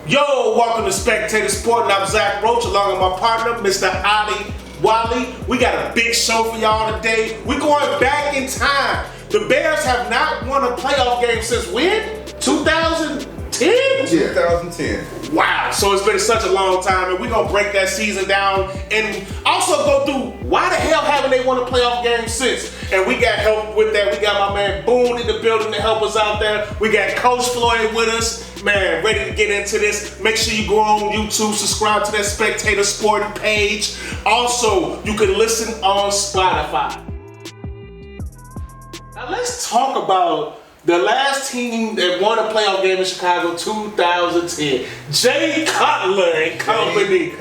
Yo, welcome to Spectator Sporting. I'm Zach Roach along with my partner, Mr. Ali Wally. We got a big show for y'all today. We're going back in time. The Bears have not won a playoff game since when? 2010? 2010. Wow, so it's been such a long time, and we're going to break that season down and also go through why the hell haven't they won a playoff game since? And we got help with that. We got my man Boone in the building to help us out there. We got Coach Floyd with us. Man, ready to get into this. Make sure you go on YouTube, subscribe to that Spectator Sporting page. Also, you can listen on Spotify. Now let's talk about the last team that won a playoff game in Chicago, 2010. Jay Cutler and company.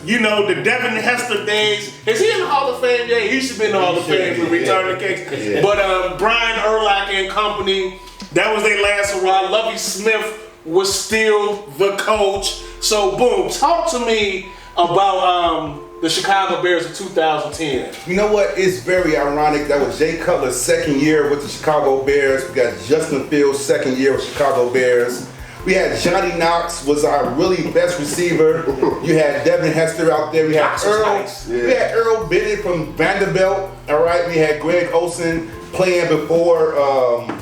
You know, the Devin Hester days. Is he in the Hall of Fame? Yeah, he should be in the Hall of Fame with returning kicks. Yeah. But Brian Urlacher and company, that was their last hurrah. Lovie Smith was still the coach. So, boom, talk to me about the Chicago Bears of 2010. You know what? It's very ironic. That was Jay Cutler's second year with the Chicago Bears. We got Justin Fields' second year with Chicago Bears. We had Johnny Knox was our really best receiver. You had Devin Hester out there. We had We had Earl Bennett from Vanderbilt. All right. We had Greg Olsen playing before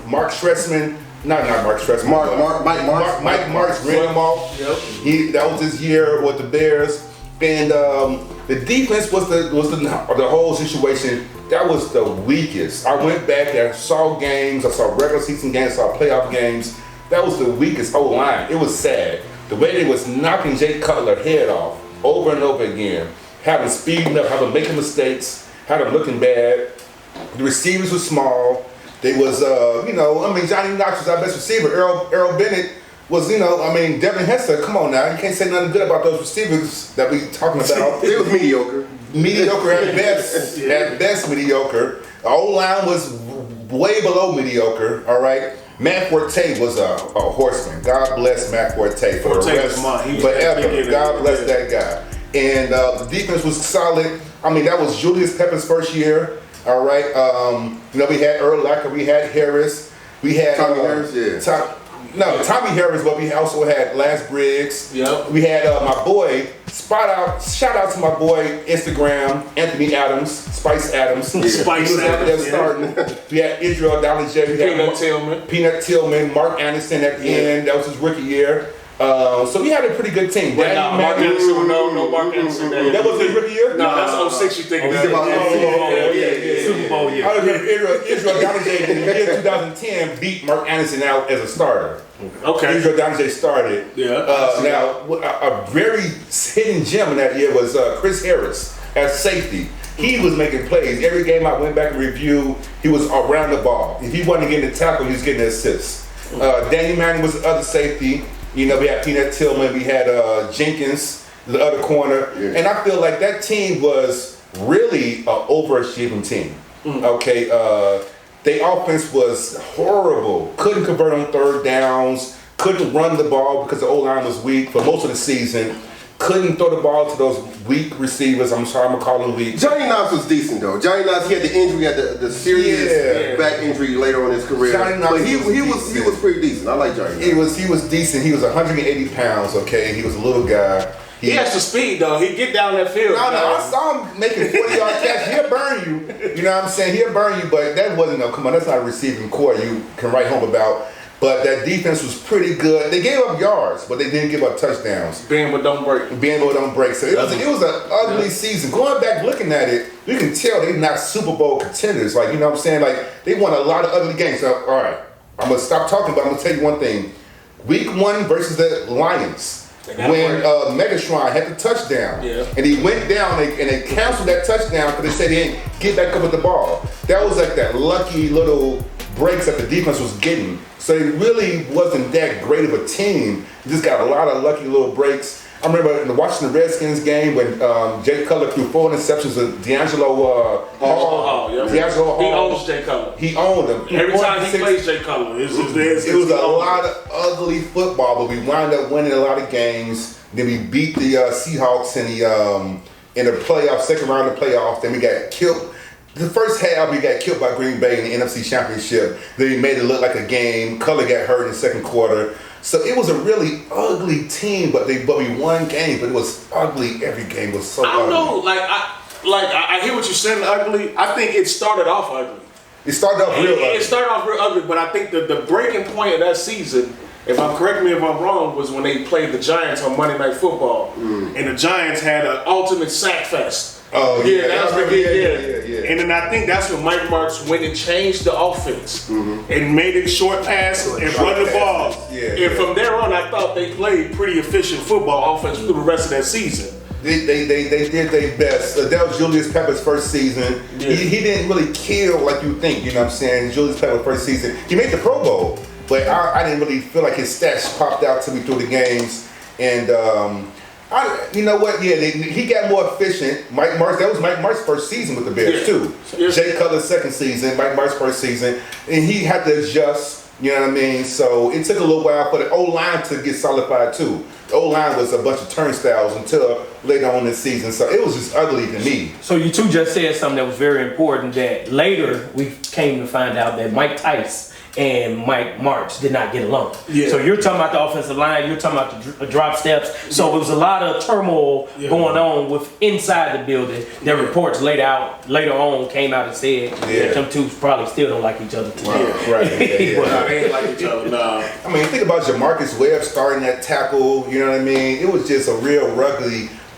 Mark Trestman. Not Mark Trestman. Mike Marks ran him off. Yep. That was his year with the Bears. And the defense was the whole situation. That was the weakest. I went back there, saw games, I saw regular season games, saw playoff games. That was the weakest O-line. It was sad. The way they was knocking Jay Cutler head off over and over again, having speeding up, having making mistakes, having looking bad. The receivers were small. They was, Johnny Knox was our best receiver. Earl Bennett was, Devin Hester, come on now. You can't say nothing good about those receivers that we talking about. It was mediocre. Mediocre at best. At best, mediocre. The O-line was way below mediocre, all right? Matt Forte was a horseman. God bless Matt Forte for the rest forever. God bless that guy. And the defense was solid. I mean, that was Julius Peppers' first year. All right, we had Urlacher, we had Harris, we had Tommy Harris, Tommy Harris, but we also had Lance Briggs. Yep. We had my boy, shout out to my boy Instagram, Anthony Adams, Spice Adams. Spice Adams. Starting. We had Israel Dollinger, we had Peanut Tillman, Mark Anderson at the end. That was his rookie year. So we had a pretty good team. Mark Anderson, no Mark Anderson. That was his rookie year? No, that's 06 you thinking of. Super Bowl year. I remember Israel Dollinger in the year 2010 beat Mark Anderson out as a starter. Okay. Israel Dollinger started. Yeah. Now, a very hidden gem in that year was Chris Harris as safety. He was making plays. Every game I went back and reviewed, he was around the ball. If he wasn't getting the tackle, he was getting the assist. Danny Manning was the other safety. We had Peanut Tillman, we had Jenkins, the other corner. Yeah. And I feel like that team was really an overachieving team. Okay, their offense was horrible. Couldn't convert on third downs, couldn't run the ball because the O-line was weak for most of the season. Couldn't throw the ball to those weak receivers. I'm sorry, I'm going to call them weak. Johnny Knox was decent, though. Johnny Knox, he had the injury, he had the serious back injury later on in his career. Johnny Knox, but he was pretty decent. I like Johnny Knox. He was decent. He was 180 pounds, okay? He was a little guy. He has some speed, though. He'd get down that field. No, I saw him making 40-yard catch. He'll burn you. You know what I'm saying? He'll burn you, but that wasn't, come on, that's not a receiving core you can write home about. But that defense was pretty good. They gave up yards, but they didn't give up touchdowns. Bend but don't break. Bend but don't break. So it was an ugly season. Going back looking at it, you can tell they're not Super Bowl contenders. Like, you know what I'm saying? Like, they won a lot of ugly games. So, all right, I'm going to stop talking, but I'm going to tell you one thing. Week 1 versus the Lions, when Megatron had the touchdown, and he went down and they canceled that touchdown because they said he didn't get back up with the ball. That was like that lucky little breaks that the defense was getting. So it really wasn't that great of a team. It just got a lot of lucky little breaks. I remember in the Washington Redskins game when Jay Cutler threw 4 interceptions of D'Angelo Hall. D'Angelo Hall. He owns Jay Cutler. He owned him. Every time he plays Jay Cutler, it was a lot of ugly football, but we wound up winning a lot of games. Then we beat the Seahawks in the playoffs, second round of the playoffs. Then we got killed. The first half, we got killed by Green Bay in the NFC Championship. Then we made it look like a game. Cutler got hurt in the second quarter. So it was a really ugly team, but we won games, but it was ugly. Every game was so ugly. I don't know, I hear what you're saying, ugly. I think it started off ugly. It started off real ugly. It started off real ugly, but I think the breaking point of that season, correct me if I'm wrong, was when they played the Giants on Monday Night Football, and the Giants had an ultimate sack fest. Oh yeah, that was the big. Yeah. And then I think that's when Mike Martz went and changed the offense and made it short pass and run the ball. And from there on, I thought they played pretty efficient football offense through the rest of that season. They did their best. That was Julius Pepper's first season. Yeah. He didn't really kill like you think. You know what I'm saying? Julius Pepper's first season, he made the Pro Bowl, but I didn't really feel like his stats popped out to me through the games. And you know what? Yeah, he got more efficient. Mike Martz, that was Mike Martz's first season with the Bears too. Yeah. Jay Cutler's second season, Mike Martz's first season, and he had to adjust. You know what I mean? So it took a little while for the O-line to get solidified too. The O-line was a bunch of turnstiles until later on this season. So it was just ugly to me. So you two just said something that was very important, that later we came to find out that Mike Tice and Mike Martz did not get along. Yeah. So you're talking about the offensive line, you're talking about the drop steps. So it was a lot of turmoil going on with inside the building. Their reports later on came out and said that them two probably still don't like each other today. Right. They ain't like each other. Nah. I mean, think about Jamarcus Webb starting that tackle. You know what I mean? It was just a real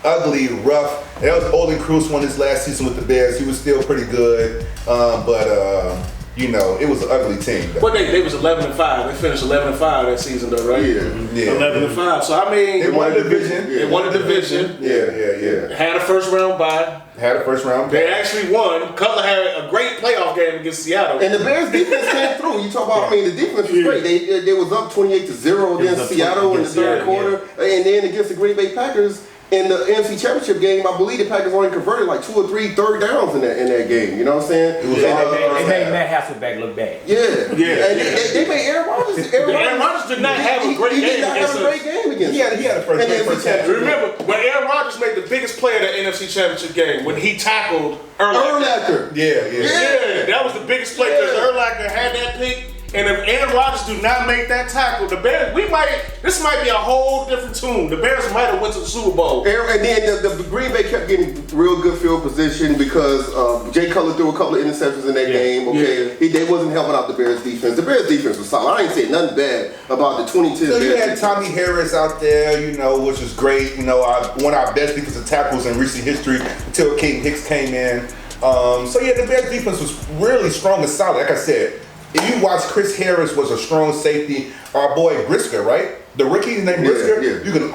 ugly, rough. That was Olin Cruz won his last season with the Bears. He was still pretty good, but you know, it was an ugly team. But they was 11-5. They finished 11-5 that season, though, right? Yeah. 11-5. So I mean, they won the division. They won the division. Yeah. Had a first round bye. They actually won. Cutler had a great playoff game against Seattle. And the Bears defense came through. You talk about, the defense was great. They was up 28-0 against Seattle in the third quarter, and then against the Green Bay Packers. In the NFC Championship game, I believe the Packers only converted like 2 or 3 third downs in that game. You know what I'm saying? It was they made Matt Hasselbeck look bad. Yeah. And they made Aaron Rodgers. Aaron Rodgers did not have a great game. He did not have a great game against. He had a first half. Remember when Aaron Rodgers made the biggest play of the NFC Championship game when he tackled Urlacher. Yeah. That was the biggest play because Urlacher had that pick. And if Aaron Rodgers do not make that tackle, the Bears, this might be a whole different tune. The Bears might have went to the Super Bowl. And then the Green Bay kept getting real good field position because Jay Cutler threw a couple of interceptions in that game. Okay, they wasn't helping out the Bears defense. The Bears defense was solid. I ain't saying nothing bad about the 2010. So you had Tommy Harris out there, you know, which was great. You know, one of our best defensive tackles in recent history until King Hicks came in. The Bears defense was really strong and solid. Like I said. If you watch, Chris Harris was a strong safety. Our boy Brisker, right? The rookie named Brisker. Yeah. You can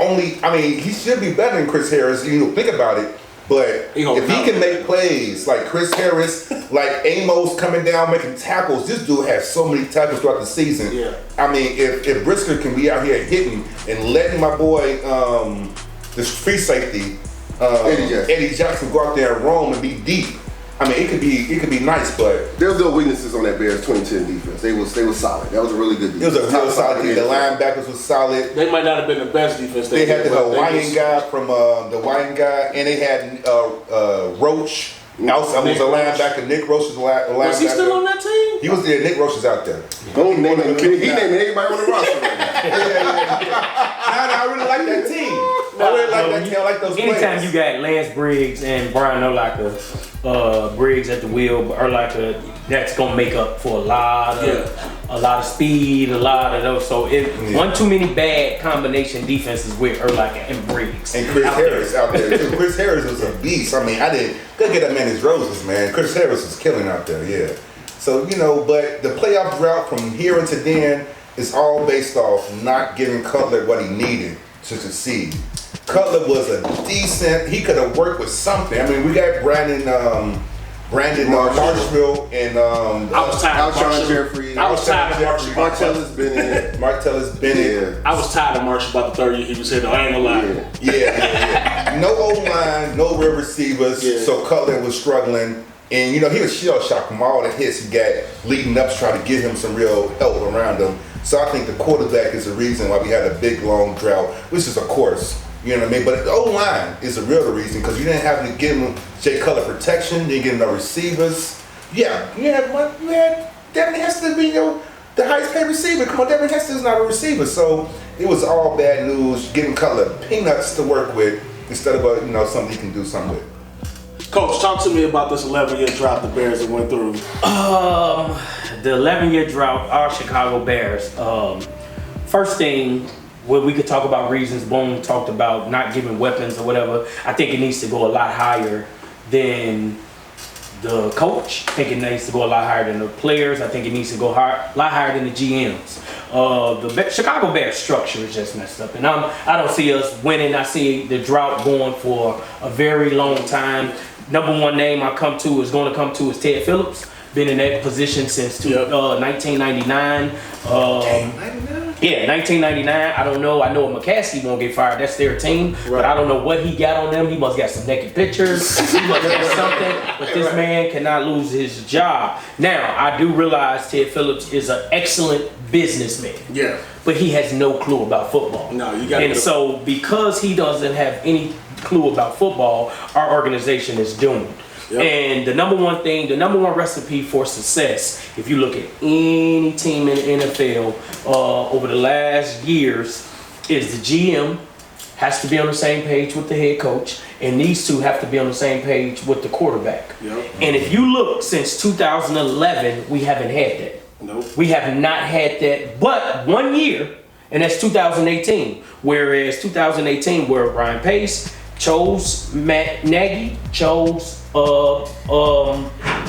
he should be better than Chris Harris. You know, think about it. But if he can make plays like Chris Harris, like Amos coming down making tackles, this dude has so many tackles throughout the season. Yeah. I mean, if Brisker can be out here hitting and letting my boy, this free safety, Eddie Jackson go out there and roam and be deep. I mean, it could be nice, but there was no weaknesses on that Bears 2010 defense. They was solid. That was a really good defense. It was a real solid defense. The linebackers was solid. They might not have been the best defense. They had the Hawaiian guy, and they had Roach. Also, was a linebacker. Nick Roach was a linebacker. Was he still on that team? He was there. Nick Roach is out there. He naming everybody on the roster right now. I really like that team. I really like that team. I like those players. Anytime you got Lance Briggs and Brian Urlacher, Briggs at the wheel, Urlacher, that's gonna make up for a lot of speed, a lot of those. So one too many bad combination defenses with Urlacher and Briggs. And Chris Harris out there too. Chris Harris was a beast. I mean, go get that man his roses, man. Chris Harris was killing out there, yeah. So, you know, but the playoff drought from here until then is all based off not giving Cutler what he needed to succeed. Cutler was he could have worked with something. I mean, we got Brandon Marshall and I was tired of Marshall. Jeffrey. I was tired of Marshall. Martellus Bennett. I was tired of Marshall about the third year he was here, though. I ain't gonna lie. Yeah. No O-line, no real receivers, so Cutler was struggling. And, you know, he was shell-shocked from all the hits he got leading up to try to get him some real help around him. So I think the quarterback is the reason why we had a big, long drought, which is, of course, you know what I mean? But the O-line is the real reason because you didn't have to give him Jay Cutler protection, you didn't get no receivers. Yeah, you had Devin Hester being your the highest paid receiver. Come on, Devin Hester's not a receiver. So it was all bad news, giving Cutler peanuts to work with instead of something he can do something with. Coach, talk to me about this 11-year drought the Bears have went through. The 11-year drought, our Chicago Bears. First thing, when we could talk about reasons, Boone talked about not giving weapons or whatever. I think it needs to go a lot higher than the coach. I think it needs to go a lot higher than the players. I think it needs to go a lot higher than the GMs. The Chicago Bears structure is just messed up, and I don't see us winning. I see the drought going for a very long time. Number one name I is going to come to is Ted Phillips. Been in that position since 1999. Yeah, 1999. I don't know. I know McCaskey won't get fired. That's their team. Right. But I don't know what he got on them. He must got some naked pictures. He must have something. But this man cannot lose his job. Now, I do realize Ted Phillips is an excellent businessman. Yeah. But he has no clue about football. No, you got. And so, because he doesn't have any clue about football, our organization is doomed. Yep. And the number one recipe for success, if you look at any team in the NFL over the last years, is the GM has to be on the same page with the head coach, and these two have to be on the same page with the quarterback. Yep. And if you look since 2011, we haven't had that. Nope. We have not had that but 1 year, and that's 2018. Whereas 2018, where Ryan Pace chose Matt Nagy, chose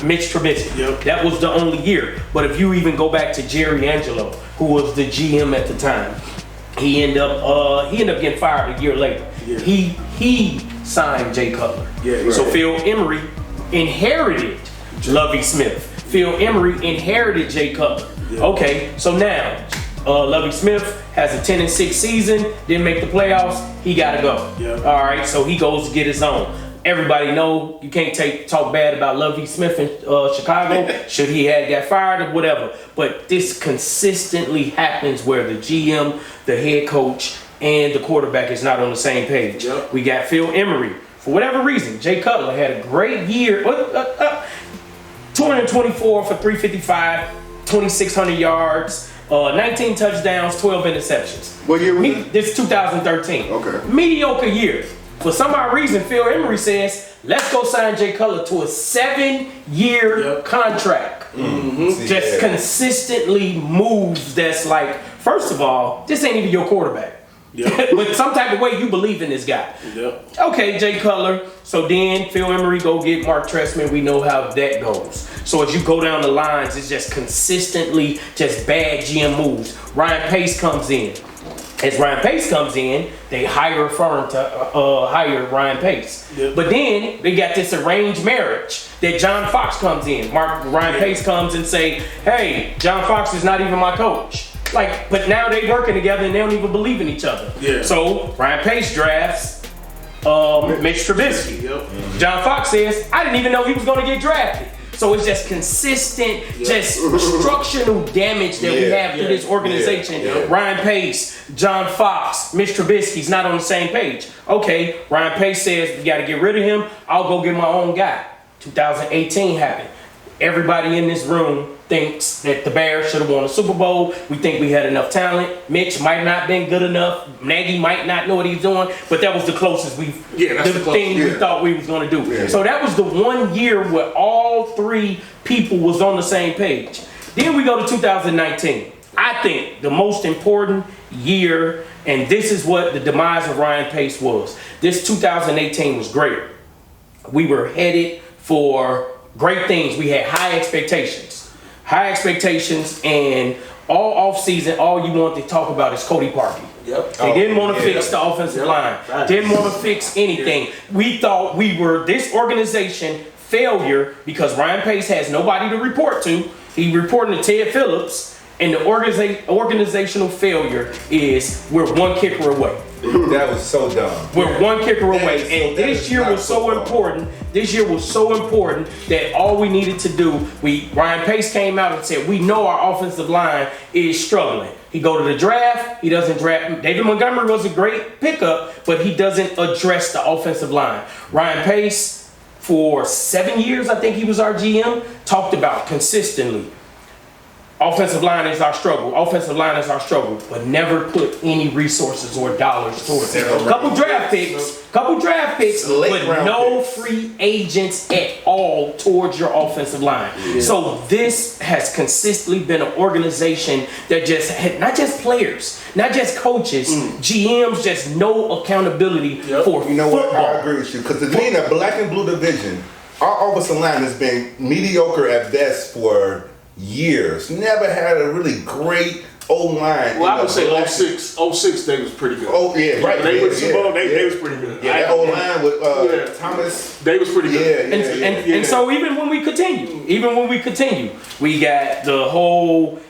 Mitch Trubisky. Yep. That was the only year. But if you even go back to Jerry Angelo, who was the GM at the time, he ended up getting fired a year later. Yeah. He signed Jay Cutler. Yeah, right. So Phil Emery inherited Lovie Smith. Phil Emery inherited Jay Cutler. Yeah. Okay, so now Lovie Smith has a 10-6 season, didn't make the playoffs, he gotta go. Yeah. All right, so he goes to get his own. Everybody know you can't talk bad about Lovie Smith in Chicago. Should he have got fired or whatever. But this consistently happens where the GM, the head coach, and the quarterback is not on the same page. Yep. We got Phil Emery. For whatever reason, Jay Cutler had a great year. 224 for 355, 2,600 yards. 19 touchdowns, 12 interceptions. What year was it? This is 2013. Okay. Mediocre year. For some odd reason, Phil Emery says, let's go sign Jay Cutler to a 7-year contract. Mm-hmm. Just consistently moves that's like, first of all, this ain't even your quarterback. Yep. But some type of way you believe in this guy. Yep. Okay, Jay Cutler. So then Phil Emery go get Mark Trestman. We know how that goes. So as you go down the lines, it's just consistently just bad GM moves. Ryan Pace comes in. As Ryan Pace comes in, they hire a firm to hire Ryan Pace. Yep. But then they got this arranged marriage that John Fox comes in. Ryan Pace comes and say, hey, John Fox is not even my coach. But now they working together and they don't even believe in each other. Yeah. So Ryan Pace drafts Mitch Trubisky. Yep. Mm-hmm. John Fox says, I didn't even know he was going to get drafted. So it's just consistent, just structural damage that we have through this organization. Yeah. Ryan Pace, John Fox, Mitch Trubisky's not on the same page. Okay, Ryan Pace says, we got to get rid of him. I'll go get my own guy. 2018 happened. Everybody in this room thinks that the Bears should have won a Super Bowl. We think we had enough talent. Mitch might not have been good enough. Nagy might not know what he's doing, but that was the closest we thought we was going to do. Yeah. So that was the 1 year where all three people was on the same page. Then we go to 2019. I think the most important year, and this is what the demise of Ryan Pace was. This 2018 was great. We were headed for great things. We had high expectations. And all offseason, all you want to talk about is Cody Parkey. Yep. They didn't want to fix the offensive line. Right. Didn't want to fix anything. Yeah. We thought we were this organization failure because Ryan Pace has nobody to report to. He reporting to Ted Phillips, and the organizational failure is we're one kicker away. That was so dumb. We're one kicker away, and this year was so important. This year was so important that all we needed to do, Ryan Pace came out and said, we know our offensive line is struggling. He go to the draft, he doesn't draft. David Montgomery was a great pickup, but he doesn't address the offensive line. Ryan Pace, for 7 years, I think he was our GM, talked about consistently. offensive line is our struggle. Offensive line is our struggle, but never put any resources or dollars towards it. Couple draft picks, but no free agents at all towards your offensive line. Yeah. So this has consistently been an organization that just had not just players, not just coaches, GMs, just no accountability for You know football. what? I agree with you because in the black and blue division, our offensive line has been mediocre at best for years. Never had a really great O-line. Well, I would say 06 they was pretty good. Oh, yeah, right. They was pretty good. Yeah, that O-line with Thomas. They was pretty good. And so even when we continue, we got the whole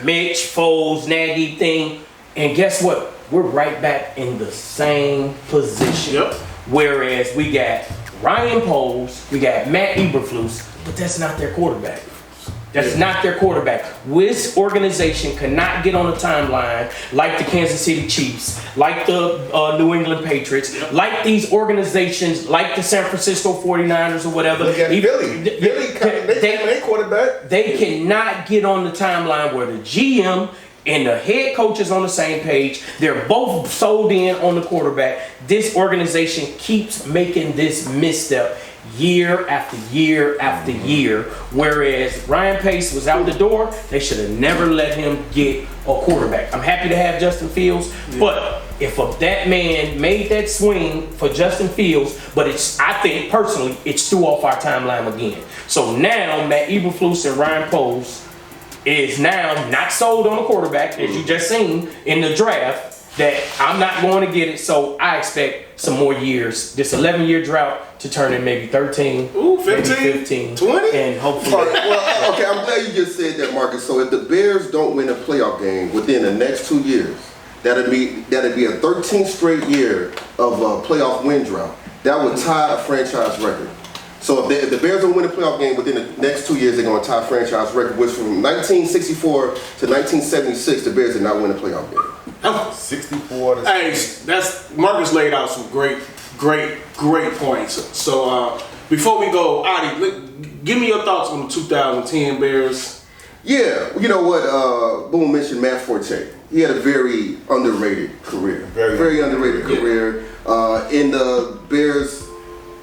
Mitch, Foles, Nagy thing, and guess what? We're right back in the same position. Yep. Whereas we got Ryan Poles, we got Matt Eberflus, but that's not their quarterback. That's not their quarterback. This organization cannot get on the timeline like the Kansas City Chiefs, like the New England Patriots, like these organizations, like the San Francisco 49ers or whatever. Look at Philly. They quarterback. They cannot get on the timeline where the GM and the head coach is on the same page. They're both sold in on the quarterback. This organization keeps making this misstep year after year after year. Whereas Ryan Pace was out the door, they should have never let him get a quarterback. I'm happy to have Justin Fields, but if that man made that swing for Justin Fields, but I think personally, it's threw off our timeline again. So now Matt Eberflus and Ryan Poles is now not sold on a quarterback, as you just seen in the draft, that I'm not going to get it. So I expect some more years, this 11-year drought to turn in maybe 13, 15, maybe 15, 20, and hopefully. Well, okay, I'm glad you just said that, Marcus. So if the Bears don't win a playoff game within the next 2 years, that'd be a 13th straight year of a playoff win drought. That would tie a franchise record. So if the Bears don't win a playoff game within the next 2 years, they're going to tie a franchise record, which from 1964 to 1976, the Bears did not win a playoff game. 64 to Hey, that's Marcus laid out some great points. So before we go, Adi, give me your thoughts on the 2010 Bears. Yeah, you know what? Boone mentioned Matt Forte. He had a very underrated career. Very underrated career. In the Bears'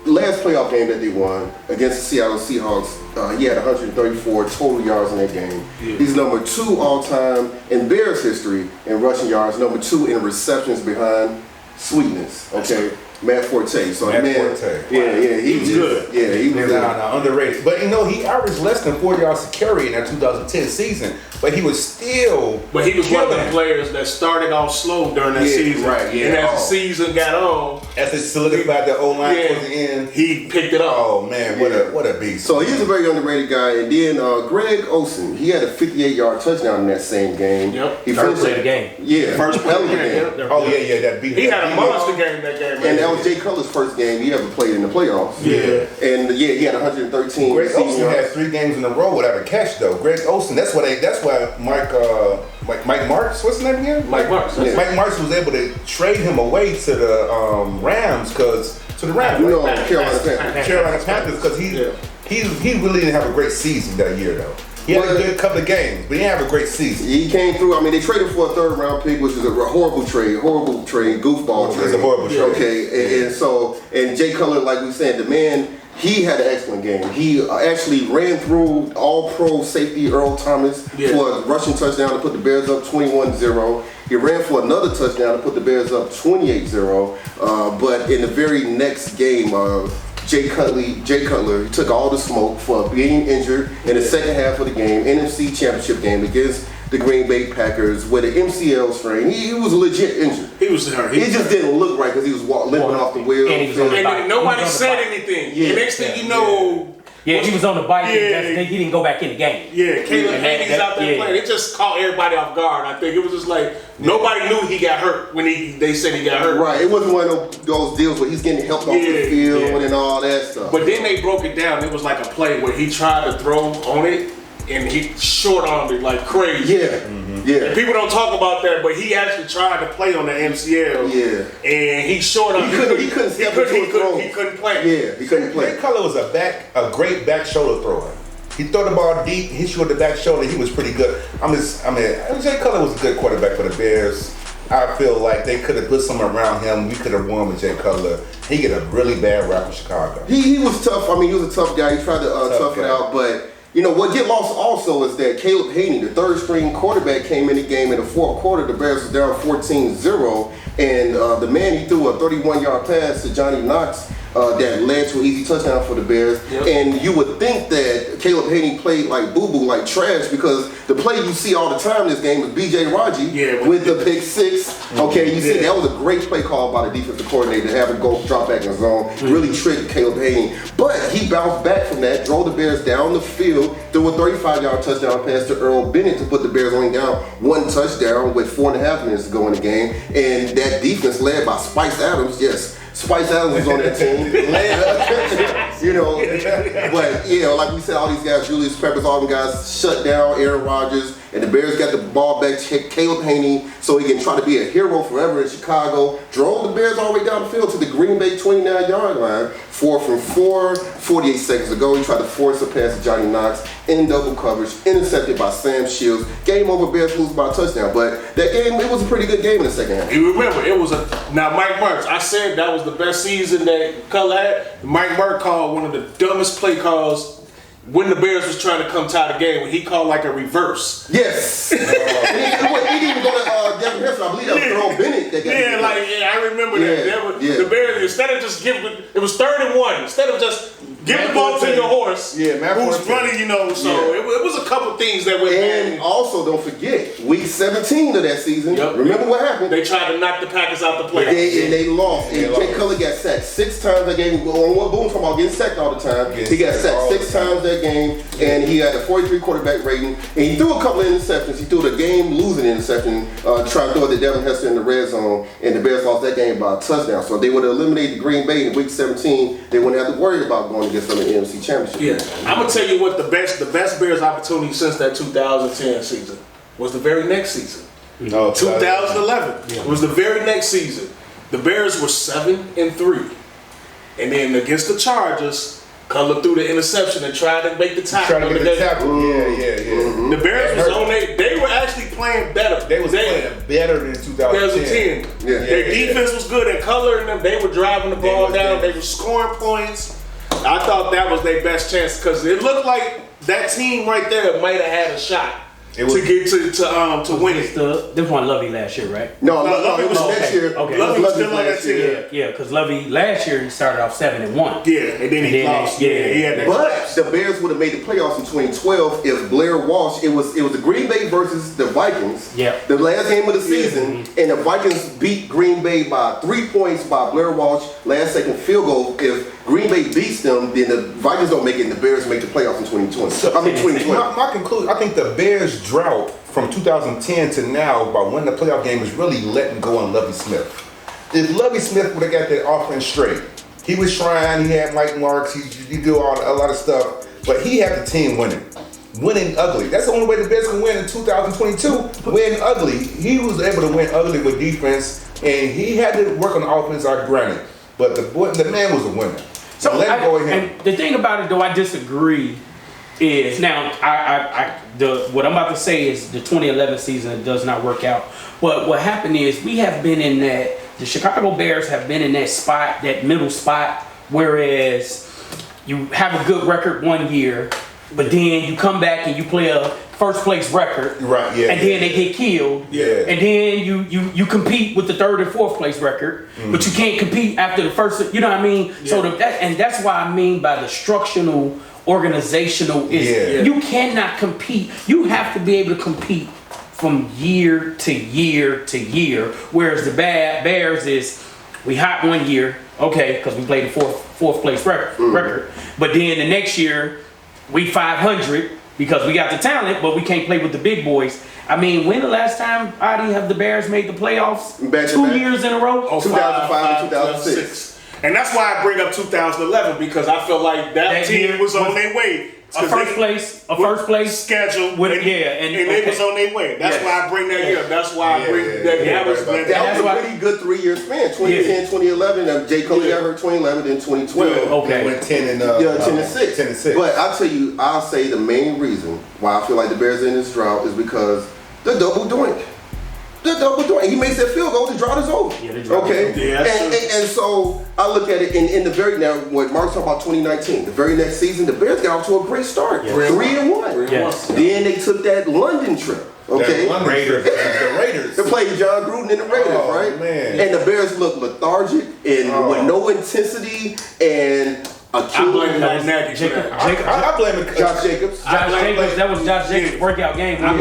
last playoff game that they won against the Seattle Seahawks, he had 134 total yards in that game. Yeah. He's number 2 all-time in Bears history in rushing yards, number 2 in receptions behind Sweetness. Okay, Matt Forte. So Matt Forte. Yeah, he was good. Yeah, he was underrated. But he averaged less than 4 yards to carry in that 2010 season. But he was still. But he was one of the players that started off slow during that season. Right. Yeah. And as the season got on, as it solidified the O-line towards the end, he picked it up. Oh man, what a beast! So he was a very underrated guy. And then Greg Olsen, he had a 58-yard touchdown in that same game. Yep. He first play of the game. Yeah. First play of the game. Oh yeah, that beat. He had a monster game that game. And that was Jay Cutler's first game he ever played in the playoffs. Yeah. And he had 113. Greg Olsen had 3 games in a row without a catch though. Greg Olsen, that's why Mike Marks, what's his name again? Mike Marks. Yeah. Mike Marks was able to trade him away to the Rams Carolina Panthers because he really didn't have a great season that year though. He had a good couple of games, but he didn't have a great season. He came through. I mean, they traded for a 3rd round pick, which is a horrible trade, goofball trade. It's a horrible trade. Okay, and Jay Cutler, like we said, the man, he had an excellent game. He actually ran through all-pro safety Earl Thomas for a rushing touchdown to put the Bears up 21-0. He ran for another touchdown to put the Bears up 28-0. But in the very next game, Jay Cutler took all the smoke for being injured in the second half of the game, NFC Championship game against the Green Bay Packers with an MCL strain. He was legit injured. He was hurt. He just didn't look right because he was limping off the wheel. And nobody said anything. Yeah. The next thing you know... Yeah, he was on the bike and he didn't go back in the game. Yeah, Caleb Haney's out there playing. It just caught everybody off guard. I think it was just like nobody knew he got hurt when they said he got hurt. Right, it wasn't one of those deals where he's getting helped off the field and all that stuff. But then they broke it down. It was like a play where he tried to throw on it and he short-armed it like crazy. Yeah. And people don't talk about that, but he actually tried to play on the MCL. Yeah. And he short-armed. He couldn't play. Yeah, he couldn't play. Yeah, he couldn't play. Greg Cutler was a great back shoulder thrower. He threw the ball deep, hit you with the back shoulder. He was pretty good. Jay Cutler was a good quarterback for the Bears. I feel like they could have put someone around him. We could have won with Jay Cutler. He get a really bad rap in Chicago. He was tough. I mean, he was a tough guy. He tried to tough it out, but you know what get lost also is that Caleb Haney, the third string quarterback, came in the game in the fourth quarter. The Bears was down 14-0, and the man, he threw a 31-yard pass to Johnny Knox that led to an easy touchdown for the Bears. Yep. And you would think that Caleb Haney played like boo-boo, like trash, because the play you see all the time in this game is B.J. Raji with the pick six. Okay, you see that was a great play call by the defensive coordinator to have him go drop back in the zone. Really tricked Caleb Haney. But he bounced back from that, drove the Bears down the field, threw a 35-yard touchdown pass to Earl Bennett to put the Bears only down one touchdown with 4.5 minutes to go in the game. And that defense led by Spice Adams, yes. Spice Adams was on that team, you know, but you know, like we said, all these guys, Julius Peppers, all them guys shut down Aaron Rodgers, and the Bears got the ball back to Caleb Haney so he can try to be a hero forever in Chicago. Drove the Bears all the way down the field to the Green Bay 29-yard line, 4 from 4, 48 seconds ago. He tried to force a pass to Johnny Knox in double coverage, intercepted by Sam Shields. Game over, Bears lose by a touchdown, but that game, it was a pretty good game in the second half. You remember, it was now Mike Martz, I said that was the best season that Cutler had. Mike Martz called one of the dumbest play calls when the Bears was trying to come tie the game, when he called like a reverse. Yes. He didn't even go to Devin Hester. I believe that was Earl Bennett that got I remember that. The Bears, instead of just giving it was 3rd and 1. Instead of just giving the ball to your horse, who's running, you know. So it was a couple things that went bad. And also, don't forget, week 17 of that season, remember what happened? They tried to knock the Packers out the playoffs. And they lost. And Jay Cutler got sacked 6 times that game. On what Boone talking about getting sacked all the time. He got sacked 6 times that game, and he had a 43 quarterback rating. And he threw a couple of interceptions. He threw the game-losing interception, trying to throw it to Devin Hester in the red zone, and the Bears lost that game by a touchdown. So if they would have eliminated Green Bay in week 17, they wouldn't have to worry about going against them in the NFC Championship. Yeah, I'm gonna tell you what the best Bears opportunity since that 2010 season was the very next season. 2011 was the very next season. The Bears were 7-3, and then against the Chargers, Cutler threw the interception and tried to make the tackle. The The Bears was on they were actually playing better. They was playing better than 2010. Their defense was good, and Cutler and them, they were driving the ball down. They were scoring points. I thought that was their best chance because it looked like that team right there might have had a shot to get to win it. This one Lovey last year, right? No, it was next year. Okay. Lovey was still on that team. Yeah, because Lovey last year he started off 7-1. Yeah, and then he lost. He had that. But the Bears would have made the playoffs in 2012 if Blair Walsh. It was the Green Bay versus the Vikings. Yeah. The last game of the season, and the Vikings beat Green Bay by 3 points by Blair Walsh last second field goal. If Green Bay beats them, then the Vikings don't make it, and the Bears make the playoffs in 2020. 2020. My conclusion, I think the Bears drought from 2010 to now by winning the playoff game is really letting go on Lovie Smith. If Lovie Smith would have got that offense straight, he was trying, he had Mike Marks, he did a lot of stuff, but he had the team winning ugly. That's the only way the Bears can win in 2022, win ugly. He was able to win ugly with defense, and he had to work on the offense, I granted, but the man was a winner. So let go of him. And the thing about it, though, I disagree. Is now what I'm about to say is the 2011 season does not work out. But what happened is we have been in that the Chicago Bears have been in that spot, that middle spot, whereas you have a good record one year, but then you come back and you play a first place record, right? Yeah, and then they get killed, and then you compete with the 3rd and 4th place record, but you can't compete after the first. You know what I mean? Yeah. So that's why I mean by the structural. Organizational is you cannot compete. You have to be able to compete from year to year to year. Whereas the Bears is we hot one year, okay, because we played the fourth place record. But then the next year we 500 because we got the talent, but we can't play with the big boys. I mean, when the last time Adi have the Bears made the playoffs? 2 years in a row. 2005 and 2006. And that's why I bring up 2011 because I feel like that team was on their way. A first place schedule with and and they was on their way. That's why I bring that year. That's why I bring that. That was a pretty good 3-year span. 2010, 2011. Jay Cutler got hurt 2011, then 2012. Okay. Went 10 and 10-6. 10-6. But I'll say the main reason why I feel like the Bears are in this drought is because the double doink. He makes that field goal, the drought is over. Yeah, the drought okay? is over. And so I look at it in the very, now when Mark's talking about 2019, the very next season, the Bears got off to a great start. Yes. 3-1. Yes. Then they took that London trip. Okay. The Raiders. They played John Gruden and the Raiders, right? Man. And the Bears looked lethargic and with no intensity and I blame Matt Nagy for that. I blame Josh Jacobs. That was Josh Jacobs' breakout game. I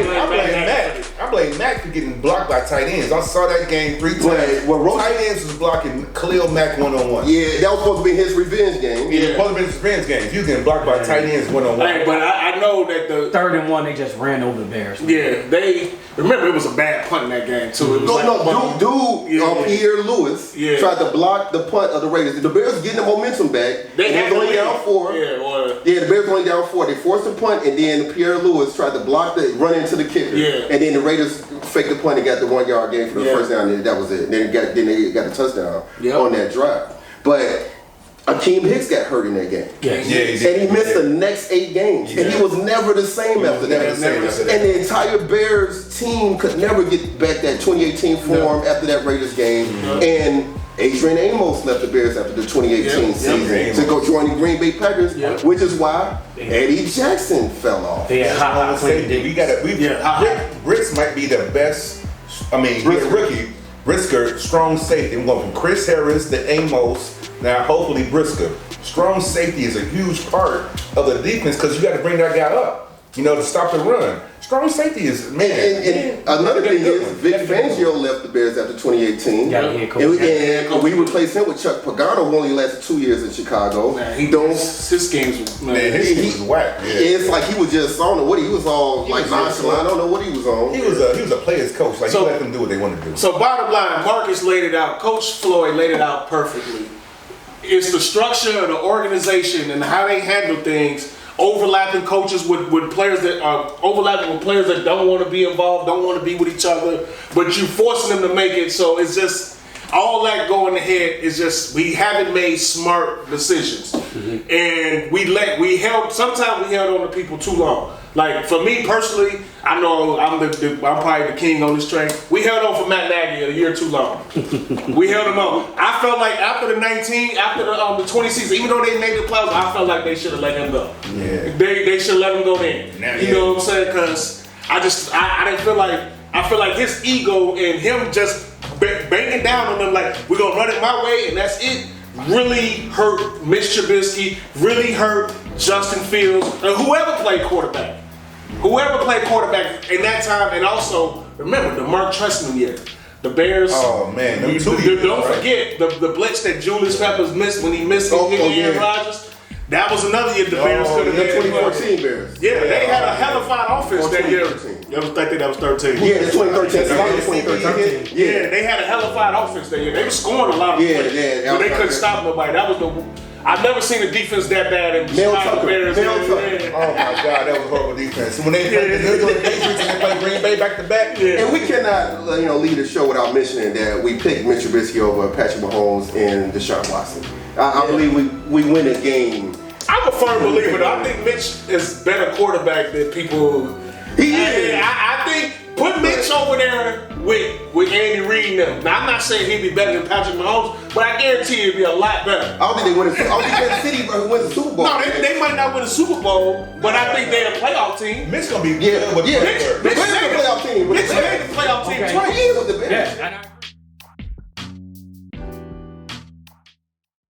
blame Mack for getting blocked by tight ends. I saw that game 3 times. Tight ends was blocking Khalil Mack 1-on-1. Yeah, that was supposed to be his revenge game. Yeah, supposed to be his revenge game. He was getting blocked by tight ends 1-on-1. Hey, but I know that the 3rd and 1, they just ran over the Bears. Yeah, they remember it was a bad punt in that game too. It was Pierre Lewis tried to block the punt of the Raiders. The Bears were getting the momentum back. They had only down 4. The Bears were only down 4. They forced the punt, and then Pierre Lewis tried to block run into the kicker. And then the Raiders faked the punt and got the 1-yard gain for the first down, and that was it. Then they got a touchdown on that drive. But Akeem Hicks got hurt in that game. And he missed the next 8 games. And he was never the same after that. And the entire Bears team could never get back that 2018 form after that Raiders game. And Adrian Amos left the Bears after the 2018 season to go join the Green Bay Packers, which is why Eddie Jackson fell off. Brits might be the best. I mean, he's a rookie. Brisker, strong safety. We're going from Chris Harris to Amos. Now, hopefully, Brisker. Strong safety is a huge part of the defense because you got to bring that guy up, to stop the run. Strong safety is, and another thing is, Vic Fangio left the Bears after 2018. And we replaced him with Chuck Pagano, who only lasted 2 years in Chicago. His games was whack. It's like he was just, I don't know what he was all nonchalant. I don't know what he was on. He was a player's coach. Like, he let them do what they want to do. So bottom line, Marcus laid it out. Coach Floyd laid it out perfectly. It's the structure of the organization and how they handle things. Overlapping coaches with players that are overlapping with players that don't want to be involved, don't want to be with each other, but you forcing them to make it. So it's just all that going ahead is just we haven't made smart decisions, and we held on to people too long. Like for me personally, I know I'm probably the king on this train. We held on for Matt Nagy a year too long. We held him on. I felt like after the 20 season, even though they made the playoffs, I felt like they should have let him go. Yeah. They should have let him go in. You know what I'm saying? Because I didn't feel like I feel like his ego and him just banging down on them like we're gonna run it my way and that's it. Really hurt Mitch Trubisky. Really hurt Justin Fields and whoever played quarterback. Whoever played quarterback in that time, and also remember the Mark Trestman year. The Bears. Oh man, don't forget the blitz that Julius Peppers missed when he missed Aaron Rodgers. That was another year the Bears could have had. 2014 Bears. Yeah, they had a hellified offense that year. That was 13. Yeah, 2013. Yeah, they had a hellified offense that year. They were scoring a lot of points, but they couldn't stop nobody. That was I've never seen a defense that bad in Chicago Bears. Oh my God, that was horrible defense. When they played the Patriots and they played Green Bay back to back. And we cannot, leave the show without mentioning that we picked Mitch Trubisky over Patrick Mahomes and Deshaun Watson. I believe we win a game. I'm a firm believer though. I think Mitch is better quarterback than people. He is. I think put Mitch over there with Andy Reid now. Now I'm not saying he'd be better than Patrick Mahomes, but I guarantee he'd be a lot better. I don't think they win. I don't think Kansas City wins the Super Bowl. No, they might not win the Super Bowl, but I think they're a playoff team. Mitch gonna be good with Mitch made the playoff team. Mitch made the playoff team. He is with the Bears. Yeah.